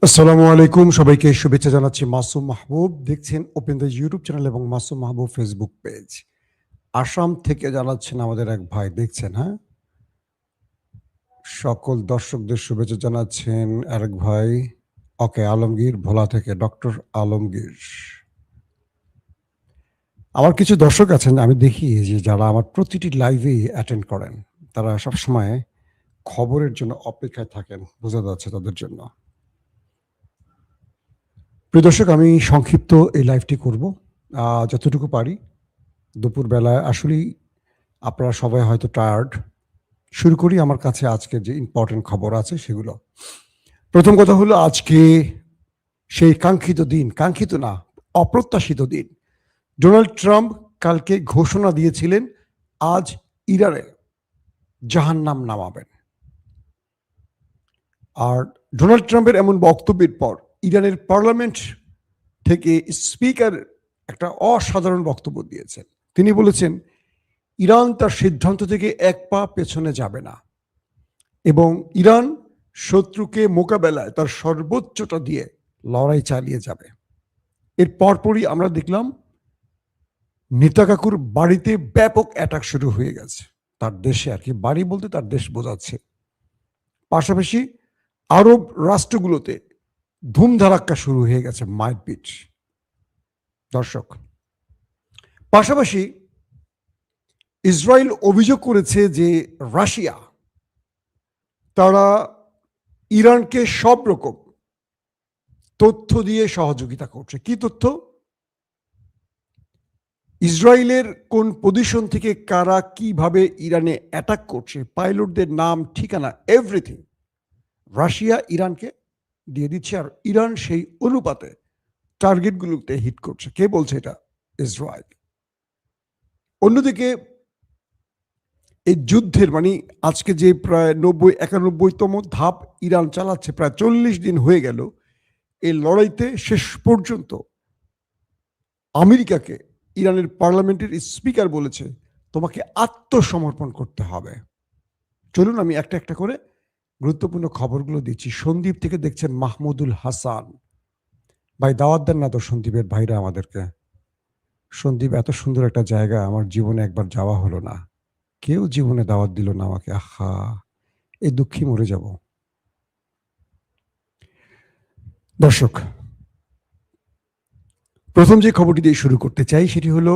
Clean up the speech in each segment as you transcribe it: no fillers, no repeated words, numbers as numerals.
আসসালামু আলাইকুম, সবাইকে শুভেচ্ছা জানাচ্ছি। মাসুম মাহবুব দেখছেন ওপেন দ্য ইউটিউব চ্যানেল এবং মাসুম মাহবুব ফেসবুক পেজ। আসাম থেকে জানাচ্ছেন আমাদের এক ভাই, দেখছেন, হ্যাঁ? সকল দর্শকদের শুভেচ্ছা জানাচ্ছেন আরেক ভাই, ওকে, আলমগীর ভোলা থেকে, ডক্টর আলমগীর। আমার কিছু দর্শক আছেন, আমি দেখি যে যারা আমার প্রতিটি লাইভে অ্যাটেন্ড করেন, তারা সবসময় খবরের জন্য অপেক্ষায় থাকেন, বোঝা যাচ্ছে তাদের জন্য। প্রিয় দর্শক, আমি সংক্ষিপ্ত এই লাইভটি করব যতটুকু পারি। দুপুরবেলায় আসলেই আপনারা সবাই হয়তো টায়ার্ড। শুরু করি আমার কাছে আজকে যে ইম্পর্টেন্ট খবর আছে সেগুলো। প্রথম কথা হলো, আজকে সেই কাঙ্ক্ষিত দিন, কাঙ্ক্ষিত না, অপ্রত্যাশিত দিন। ডোনাল্ড ট্রাম্প কালকে ঘোষণা দিয়েছিলেন আজ ইরানে জাহান্নাম নামাবেন। আর ডোনাল্ড ট্রাম্পের এমন বক্তব্যের পর ইরানের পার্লামেন্ট থেকে স্পিকার একটা অসাধারণ বক্তব্য দিয়েছেন। তিনি বলেছেন, ইরান তার সিদ্ধান্ত থেকে এক পা পেছনে যাবে না এবং ইরান শত্রুকে মোকাবেলায় তার সর্বোচ্চটা দিয়ে লড়াই চালিয়ে যাবে। এর পরপরই আমরা দেখলাম নেতা কাকুর বাড়িতে ব্যাপক অ্যাটাক শুরু হয়ে গেছে, তার দেশে আর কি, বাড়ি বলতে তার দেশ বোঝাচ্ছে। পাশাপাশি আরব রাষ্ট্রগুলোতে ধুমধারাক্কা শুরু হয়ে গেছে, মারপিট। দর্শক, পাশাপাশি ইসরায়েল অভিযোগ করেছে যে রাশিয়া তারা ইরানকে সব রকম তথ্য দিয়ে সহযোগিতা করছে। কি তথ্য? ইসরায়েলের কোন পজিশন থেকে কারা কিভাবে ইরানে অ্যাটাক করছে, পাইলটদের নাম, ঠিকানা, এভরিথিং রাশিয়া ইরানকে দিয়ে দিচ্ছে, আর ইরান সেই অনুপাতে টার্গেটগুলোতে হিট করছে। কে বলছে এটা? ইসরায়েল। অন্যদিকে এই যুদ্ধের মানে আজকে যে প্রায় 91তম ধাপ ইরান চালাচ্ছে, প্রায় 40 দিন হয়ে গেল। এই লড়াইতে শেষ পর্যন্ত আমেরিকাকে ইরানের পার্লামেন্টের স্পিকার বলেছে, তোমাকে আত্মসমর্পণ করতে হবে। চলুন আমি একটা একটা করে গুরুত্বপূর্ণ খবরগুলো দিচ্ছি। সন্দীপ থেকে দেখছেন মাহমুদুল হাসান ভাই, দাওয়াত দেন না তো সন্দীপের ভাইরা আমাদেরকে। সন্দীপ এত সুন্দর একটা জায়গা, আমার জীবনে একবার যাওয়া হলো না, কেউ জীবনে দাওয়াত দিল না আমাকে। আহা, এই দুঃখী মরে যাব। দর্শক, প্রথম যে খবরটি দিয়ে শুরু করতে চাই সেটি হলো,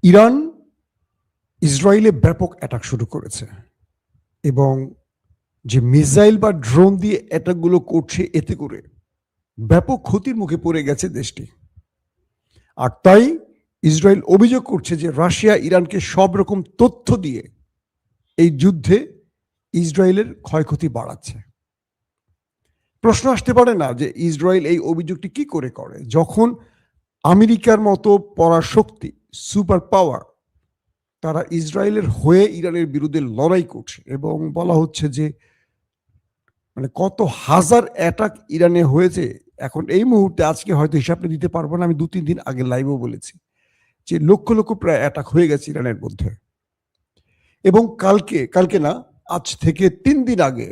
ইরান ইসরায়েলে ব্যাপক অ্যাটাক শুরু করেছে এবং যে মিসাইল বা ড্রোন দিয়ে অ্যাটাকগুলো করছে, এতে করে ব্যাপক ক্ষতির মুখে পড়ে গেছে দেশটি। আর তাই ইসরায়েল অভিযোগ করছে যে রাশিয়া ইরানকে সব রকম তথ্য দিয়ে এই যুদ্ধে ইসরায়েলের ক্ষয়ক্ষতি বাড়াচ্ছে। প্রশ্ন আসতে পারে না যে ইসরায়েল এই অভিযোগটি কি করে করে, যখন আমেরিকার মতো পরাশক্তি, সুপার পাওয়ার, তারা ইসরায়েলের হয়ে ইরানের বিরুদ্ধে লড়াই করছে এবং বলা হচ্ছে যে মানে কত হাজার অ্যাটাক ইরানে হয়েছে। এখন এই মুহূর্তে আজকে হয়তো হিসাবটা দিতে পারবো না, আমি 2-3 দিন আগে লাইভও বলেছি যে লক্ষ লক্ষ প্রায় অ্যাটাক হয়ে গেছে ইরানের মধ্যে। এবং কালকে না, আজ থেকে 3 দিন আগে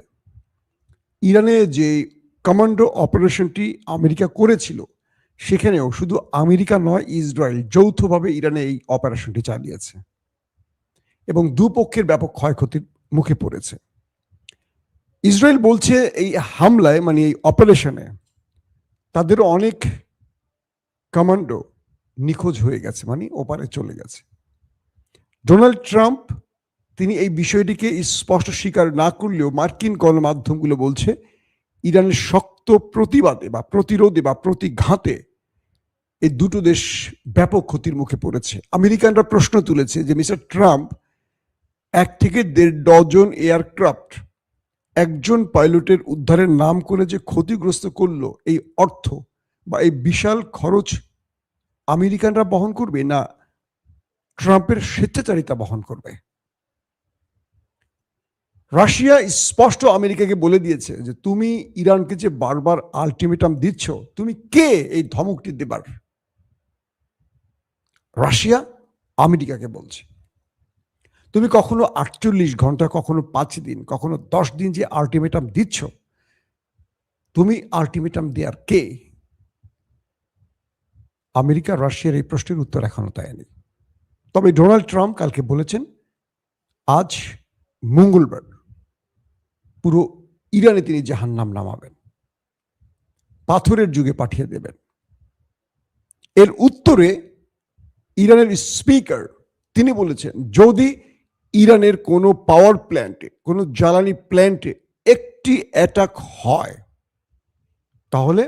ইরানে যে কমান্ডো অপারেশনটি আমেরিকা করেছিল, সেখানেও শুধু আমেরিকা নয়, ইসরায়েল যৌথভাবে ইরানে এই অপারেশনটি চালিয়েছে এবং দুপক্ষের ব্যাপক ক্ষয়ক্ষতির মুখে পড়েছে। ইসরায়েল বলছে এই হামলায় মানে এই অপারেশনে তাদের অনেক কমান্ডো নিখোঁজ হয়ে গেছে, মানে ওপারে চলে গেছে। ডোনাল্ড ট্রাম্প তিনি এই বিষয়টিকে স্পষ্ট স্বীকার না করলেও মার্কিন গণমাধ্যমগুলো বলছে ইরানের শক্ত প্রতিবাদে বা প্রতিরোধে বা প্রতিঘাতে এই দুটো দেশ ব্যাপক ক্ষতির মুখে পড়েছে। আমেরিকানরা প্রশ্ন তুলেছে যে মিস্টার ট্রাম্প 1 থেকে 1.5 ডজন এয়ারক্রাফট একজন পাইলটের উদ্ধারের নাম করে যে ক্ষতিগ্রস্ত করলো, এই অর্থ বা এই বিশাল খরচ আমেরিকানরা বহন করবে না ট্রাম্পের স্বেচ্ছাচারিতা বহন করবে? রাশিয়া স্পষ্ট আমেরিকাকে বলে দিয়েছে যে তুমি ইরানকে যে বারবার আলটিমেটাম দিচ্ছ, তুমি কে এই ধমকটি দেবার? রাশিয়া আমেরিকাকে বলছে, তুমি কখনো 48 ঘন্টা, কখনো 5 দিন, কখনো 10 দিন যে আলটিমেটাম দিচ্ছ, তুমি আলটিমেটাম দেয়ার কে? আমেরিকা রাশিয়ার এই প্রশ্নের উত্তর এখনো দেয়নি। তবে ডোনাল্ড ট্রাম্প কালকে বলেছেন আজ মঙ্গলবার পুরো ইরানে তিনি জাহান্নাম নামাবেন, পাথরের যুগে পাঠিয়ে দেবেন। এর উত্তরে ইরানের স্পিকার তিনি বলেছেন যদি ইরানের কোনো পাওয়ার প্ল্যান্টে, কোনো জ্বালানি প্ল্যান্টে একটি অ্যাটাক হয় তাহলে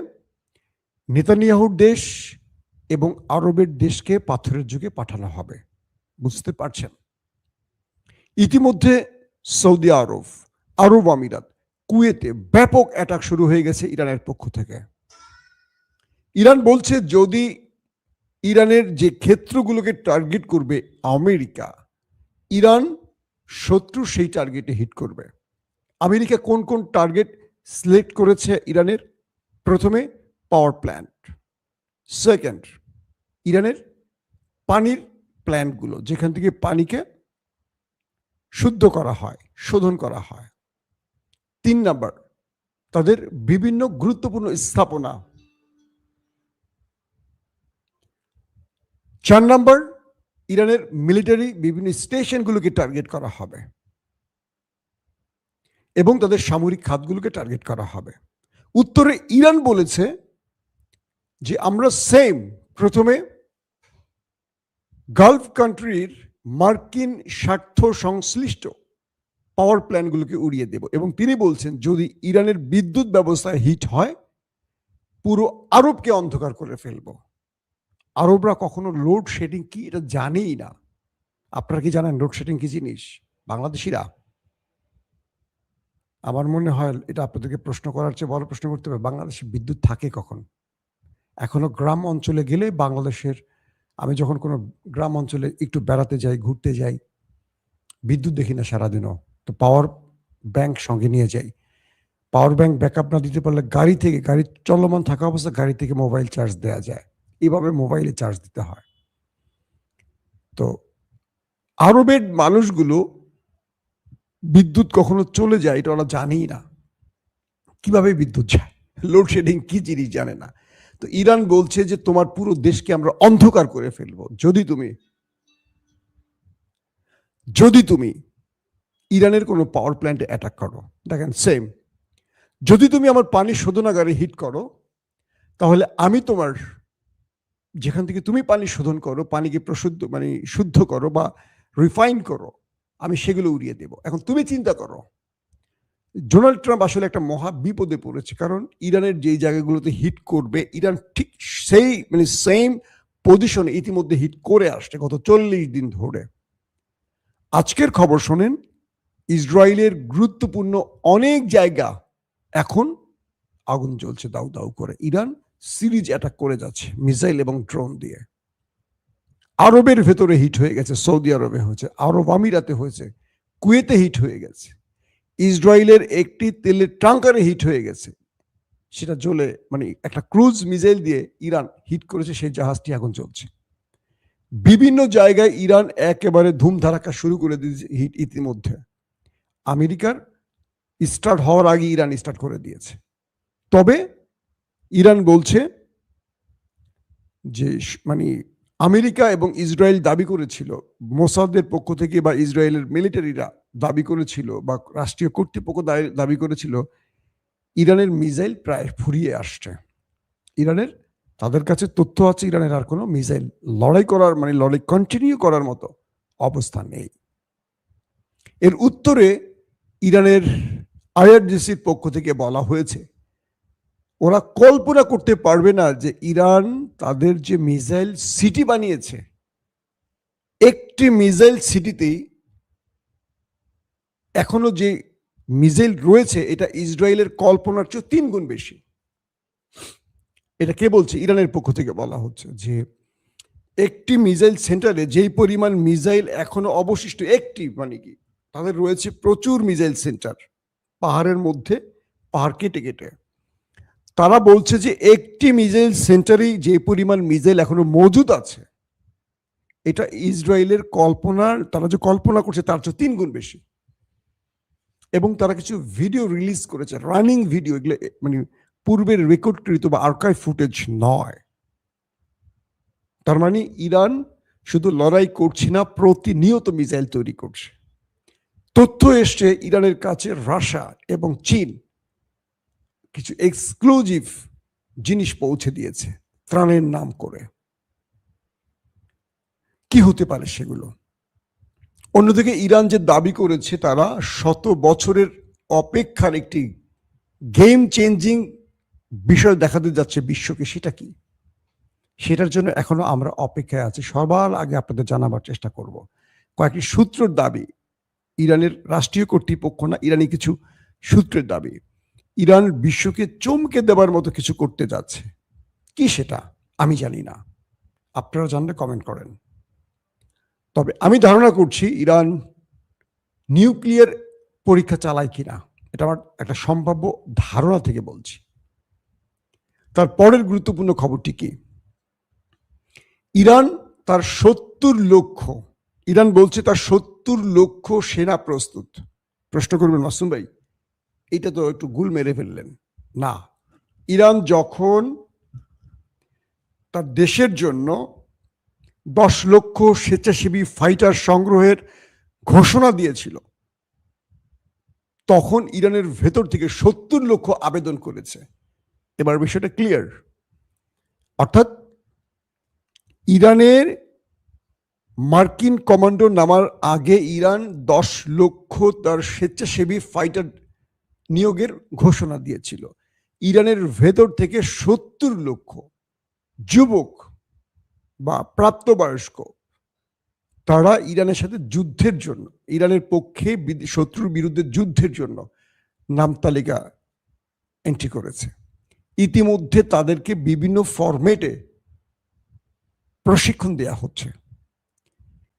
নেতানিয়াহুর দেশ এবং আরবের দেশকে পাথরের যুগে পাঠানো হবে। বুঝতে পারছেন? ইতিমধ্যে সৌদি আরব, আরব আমিরাত, কুয়েতে ব্যাপক অ্যাটাক শুরু হয়ে গেছে ইরানের পক্ষ থেকে। ইরান বলছে যদি ইরানের যে ক্ষেত্রগুলোকে টার্গেট করবে আমেরিকা, ইরান শত্রু সেই টার্গেটে হিট করবে। আমেরিকা কোন কোন টার্গেট সিলেক্ট করেছে ইরানের? প্রথমে পাওয়ার প্ল্যান্ট, সেকেন্ড ইরানের পানির প্ল্যান্টগুলো যেখান থেকে পানিকে শুদ্ধ করা হয়, শোধন করা হয়। 3 নাম্বার তাদের বিভিন্ন গুরুত্বপূর্ণ স্থাপনা। 4 নাম্বার ইরানের মিলিটারি বিভিন্ন স্টেশনগুলোকে টার্গেট করা হবে এবং তাদের সামরিক খাতগুলোকে টার্গেট করা হবে। উত্তরে ইরান বলেছে যে আমরা সেম প্রথমে গালফ কান্ট্রির মার্কিন স্বার্থ সংশ্লিষ্ট পাওয়ার প্ল্যান্টগুলোকে উড়িয়ে দেব এবং তিনি বলছেন যদি ইরানের বিদ্যুৎ ব্যবস্থায় হিট হয় পুরো আরবকে অন্ধকার করে ফেলব। আরবরা কখনো লোডশেডিং কি এটা জানেই না। আপনারা কি জানেন লোডশেডিং কি জিনিস? বাংলাদেশিরা? আমার মনে হয় এটা আপনাদেরকে প্রশ্ন করার চেয়ে বড় প্রশ্ন করতে হবে বাংলাদেশে বিদ্যুৎ থাকে কখন? এখনো গ্রাম অঞ্চলে গেলে বাংলাদেশের, আমি যখন কোনো গ্রাম অঞ্চলে একটু বেড়াতে যাই, ঘুরতে যাই, বিদ্যুৎ দেখি না সারাদিনও, তো পাওয়ার ব্যাংক সঙ্গে নিয়ে যাই। পাওয়ার ব্যাংক ব্যাকআপ না দিতে পারলে গাড়ি চলমান থাকা অবস্থা গাড়ি থেকে মোবাইল চার্জ দেওয়া যায়, এভাবে মোবাইলে চার্জ দিতে হয়। তো আরবের মানুষগুলো বিদ্যুৎ কখনো চলে যায় এটা ওরা জানেই না, কিভাবে বিদ্যুৎ যায়, লোডশেডিং কি জিনিস জানে না। তো ইরান বলছে যে তোমার পুরো দেশকে আমরা অন্ধকার করে ফেলবো যদি তুমি ইরানের কোনো পাওয়ার প্ল্যান্টে অ্যাটাক করো। দেখেন সেম, যদি তুমি আমার পানি শোধনাগারে হিট করো তাহলে আমি তোমার যেখান থেকে তুমি পানি শোধন করো, পানিকে শুদ্ধ করো বা রিফাইন করো, আমি সেগুলো উড়িয়ে দেব। এখন তুমি চিন্তা করো ডোনাল্ড ট্রাম্প আসলে একটা মহা বিপদে পড়েছে, কারণ ইরানের যেই জায়গাগুলোতে হিট করবে ইরান ঠিক সেই সেম পজিশনে ইতিমধ্যে হিট করে আসছে গত 40 দিন ধরে। আজকের খবর শোনেন, ইসরায়েলের গুরুত্বপূর্ণ অনেক জায়গা এখন আগুন জ্বলছে দাউ দাউ করে। ইরান সিরিজ অ্যাটাক করে যাচ্ছে মিসাইল এবং ড্রোন দিয়ে। আরবের ভেতরে হিট হয়ে গেছে, সৌদি আরবে হয়েছে, আরব আমিরাতে হয়েছে, কুয়েতে হিট হয়ে গেছে, ইসরায়েলের একটি তেলের ট্যাঙ্কারে হিট হয়ে গেছে, সেটা জ্বলে একটা ক্রুজ মিসাইল দিয়ে ইরান হিট করেছে, সেই জাহাজটি এখন চলছে। বিভিন্ন জায়গায় ইরান একেবারে ধুমধারাক্কা শুরু করে দিয়েছে হিট ইতিমধ্যে। আমেরিকার স্টার্ট হওয়ার আগে ইরান স্টার্ট করে দিয়েছে। তবে ইরান বলছে যে আমেরিকা এবং ইসরায়েল দাবি করেছিল, মোসাদের পক্ষ থেকে বা ইসরায়েলের মিলিটারিরা দাবি করেছিল বা রাষ্ট্রীয় কর্তৃপক্ষ দাবি করেছিল ইরানের মিসাইল প্রায় ফুরিয়ে আসছে। তাদের কাছে তথ্য আছে ইরানের আর কোনো মিসাইল লড়াই কন্টিনিউ করার মতো অবস্থা নেই। এর উত্তরে ইরানের আইআরজিসির পক্ষ থেকে বলা হয়েছে ওরা কল্পনা করতে পারবে না যে ইরান তাদের যে মিসাইল সিটি বানিয়েছে, একটি মিসাইল সিটিতেই এখনো যে মিসাইল রয়েছে এটা ইসরায়েলের কল্পনার চেয়ে 3 গুণ বেশি। এটা কে বলছে? ইরানের পক্ষ থেকে বলা হচ্ছে যে একটি মিসাইল সেন্টারে যেই পরিমাণ মিসাইল এখনো অবশিষ্ট, একটি তাদের রয়েছে প্রচুর মিসাইল সেন্টার পাহাড়ের মধ্যে, পাহাড় কেটে কেটে। তারা বলছে যে একটি মিসাইল সেন্টারেই যে পরিমাণ মিসাইল এখনো মজুদ আছে এটা ইসরায়েলের তারা যে কল্পনা করছে তার চেয়ে 3 গুণ বেশি। এবং তারা কিছু ভিডিও রিলিজ করেছে, রানিং ভিডিও, এগুলো পূর্বের রেকর্ডকৃত বা আর্কাইভ ফুটেজ নয়। তার মানে ইরান শুধু লড়াই করছে না, প্রতিনিয়ত মিসাইল তৈরি করছে। তথ্য এসছে ইরানের কাছে রাশিয়া এবং চীন কিছু এক্সক্লুসিভ জিনিস পৌঁছে দিয়েছে ত্রাণের নাম করে। কি হতে পারে সেগুলো? অন্যদিকে ইরান যে দাবি করেছে তারা 100 বছরের অপেক্ষার একটি গেম চেঞ্জিং বিষয় দেখাতে যাচ্ছে বিশ্বকে, সেটা কি? সেটার জন্য এখনো আমরা অপেক্ষায় আছি। সবার আগে আপনাদের জানাবার চেষ্টা করব। কয়েকটি সূত্রের দাবি, ইরানের রাষ্ট্রীয় কর্তৃপক্ষ না, ইরানি কিছু সূত্রের দাবি, ইরান বিশ্বকে চমকে দেবার মতো কিছু করতে যাচ্ছে। কি সেটা আমি জানি না, আপনারা জানলে কমেন্ট করেন। তবে আমি ধারণা করছি ইরান নিউক্লিয়ার পরীক্ষা চালায় কিনা, এটা আমার একটা সম্ভাব্য ধারণা থেকে বলছি। তার পরের গুরুত্বপূর্ণ খবরটি কি? ইরান তার 70 লক্ষ, ইরান বলছে তার 70 লক্ষ সেনা প্রস্তুত। প্রশ্ন করবেন মাসুম ভাই, এটা তো একটু গুল মেরে ফেললেন। না, ইরান যখন তার দেশের জন্য 10 লক্ষ স্বেচ্ছাসেবী ফাইটার সংগ্রহের ঘোষণা দিয়েছিল, তখন ইরানের ভেতর থেকে 70 লক্ষ আবেদন করেছে। এবার বিষয়টা ক্লিয়ার। অর্থাৎ ইরানের মার্কিন কমান্ডো নামার আগে ইরান 10 লক্ষ তার স্বেচ্ছাসেবী ফাইটার নিয়োগের ঘোষণা দিয়েছিল। ইরানের ভেতর থেকে 70 লক্ষ যুবক বা প্রাপ্তবয়স্ক তারা ইরানের সাথে যুদ্ধের জন্য, ইরানের পক্ষে শত্রুর বিরুদ্ধে যুদ্ধের জন্য নাম তালিকা এন্ট্রি করেছে। ইতিমধ্যে তাদেরকে বিভিন্ন ফরম্যাটে প্রশিক্ষণ দেয়া হচ্ছে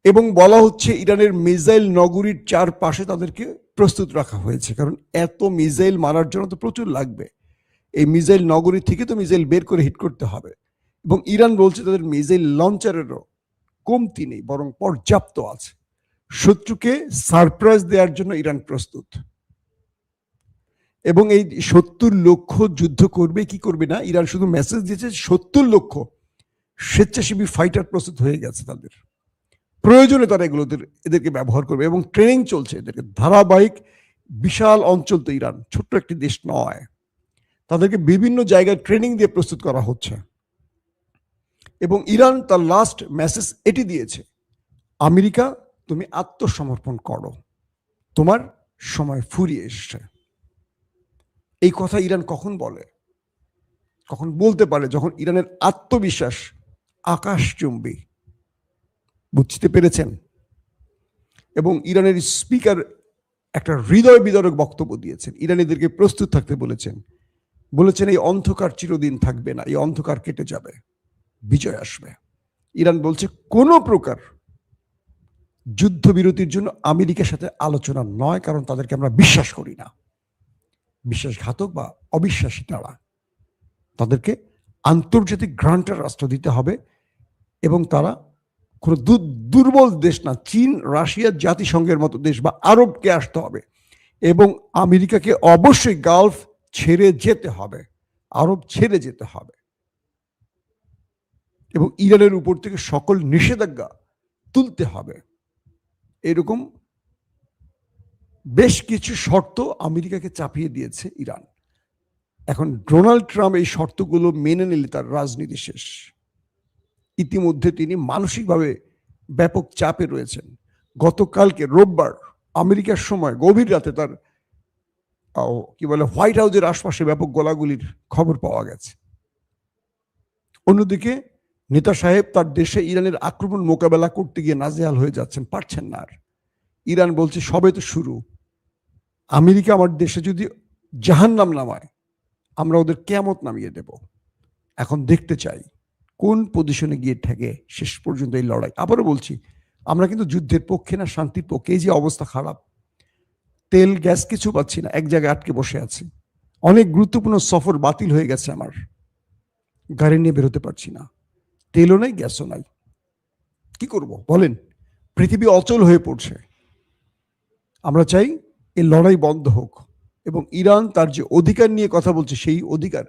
এবং বলা হচ্ছে ইরানের মিসাইল নগরীর চারপাশে তাদেরকে প্রস্তুত রাখা হয়েছে, কারণ এত মিসাইল মারার জন্য তো প্রচুর লাগবে। এই মিসাইল নগরী থেকে তো মিসাইল বের করে হিট করতে হবে, এবং ইরান বলছে তাদের মিসাইল লঞ্চারেরও কমতি নেই, বরং পর্যাপ্ত আছে। শত্রুকে সারপ্রাইজ দেওয়ার জন্য ইরান প্রস্তুত। এবং এই 70 লক্ষ যুদ্ধ করবে কি করবে না, ইরান শুধু মেসেজ দিয়েছে 70 লক্ষ স্বেচ্ছাসেবী ফাইটার প্রস্তুত হয়ে গেছে তাদের, প্রয়োজনে তারা এদেরকে ব্যবহার করবে এবং ট্রেনিং চলছে এদেরকে ধারাবাহিক। বিশাল অঞ্চল তো ইরান, ছোট্ট একটি দেশ নয়, তাদেরকে বিভিন্ন জায়গায় ট্রেনিং দিয়ে প্রস্তুত করা হচ্ছে। এবং ইরান তার লাস্ট মেসেজ এটি দিয়েছে, আমেরিকা তুমি আত্মসমর্পণ করো, তোমার সময় ফুরিয়ে এসছে। এই কথা ইরান কখন বলে, কখন বলতে পারে? যখন ইরানের আত্মবিশ্বাস আকাশচুম্বী। বুঝতে পেরেছেন? এবং ইরানের স্পিকার একটা হৃদয় বিদারক বক্তব্য দিয়েছেন, ইরানিদেরকে প্রস্তুত থাকতে বলেছেন এই অন্ধকার চিরদিন থাকবে না, এই অন্ধকার কেটে যাবে, বিজয় আসবে। ইরান বলছে কোনো প্রকার যুদ্ধবিরতির জন্য আমেরিকার সাথে আলোচনা নয়, কারণ তাদেরকে আমরা বিশ্বাস করি না। বিশ্বাসঘাতক বা অবিশ্বাসী তারা, তাদেরকে আন্তর্জাতিক গ্রান্টার রাষ্ট্র দিতে হবে এবং তারা কোনো দুর্বল দেশ না। চীন, রাশিয়া, জাতিসংঘের মতো দেশ বা আরবকে আসতে হবে এবং আমেরিকাকে অবশ্যই গালফ ছেড়ে যেতে হবে, আরব ছেড়ে যেতে হবে এবং ইরানের উপর থেকে সকল নিষেধাজ্ঞা তুলতে হবে। এরকম বেশ কিছু শর্ত আমেরিকাকে চাপিয়ে দিয়েছে ইরান। এখন ডোনাল্ড ট্রাম্প এই শর্তগুলো মেনে নিলে তার রাজনীতি শেষ। ইতিমধ্যে তিনি মানসিকভাবে ব্যাপক চাপে রয়েছেন। গতকালকে রোববার আমেরিকার সময় গভীর রাতে তার হোয়াইট হাউসের আশপাশে ব্যাপক গোলাগুলির খবর পাওয়া গেছে। অন্যদিকে নেতা সাহেব তার দেশে ইরানের আক্রমণ মোকাবেলা করতে গিয়ে নাজেহাল হয়ে যাচ্ছেন, পারছেন না আর। ইরান বলছে সবে তো শুরু, আমেরিকা আমার দেশে যদি জাহান্নাম নামায় আমরা ওদের কিয়ামত নামিয়ে দেব। এখন দেখতে চাই কোন পজিশনে গিয়ে ঠেকে শেষ পর্যন্ত এই লড়াই। আবারও বলছি, আমরা কিন্তু যুদ্ধের পক্ষে না, শান্তির পক্ষে। এই যে অবস্থা খারাপ, তেল গ্যাস কিছু পাচ্ছি না, এক জায়গায় আটকে বসে আছি। অনেক গুরুত্বপূর্ণ সফর বাতিল হয়ে গেছে আমার, গাড়ি নিয়ে বেরোতে পারছি না, তেলও নাই, গ্যাসও নাই। কি করব বলেন? পৃথিবী অচল হয়ে পড়ছে। আমরা চাই এই লড়াই বন্ধ হোক এবং ইরান তার যে অধিকার নিয়ে কথা বলছে সেই অধিকার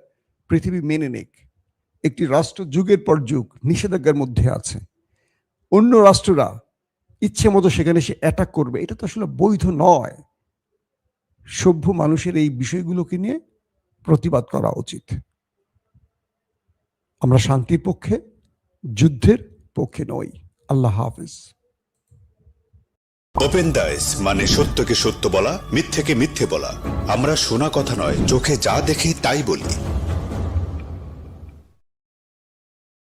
পৃথিবী মেনে নেক। একটি রাষ্ট্র যুগের পর যুগ নিষেধাজ্ঞার মধ্যে আছে, অন্য রাষ্ট্ররা ইচ্ছে মতো সেখানে সে অ্যাটাক করবে, এটা তো আসলে বৈধ নয়। সভ্য মানুষের এই বিষয়গুলোকে নিয়ে প্রতিবাদ করা উচিত। আমরা শান্তির পক্ষে, যুদ্ধের পক্ষে নই। আল্লাহ হাফিজ। ওপেন দাইস মানে সত্যকে সত্য বলা, মিথ্যেকে মিথ্যে বলা। আমরা শোনা কথা নয়, চোখে যা দেখি তাই বলি।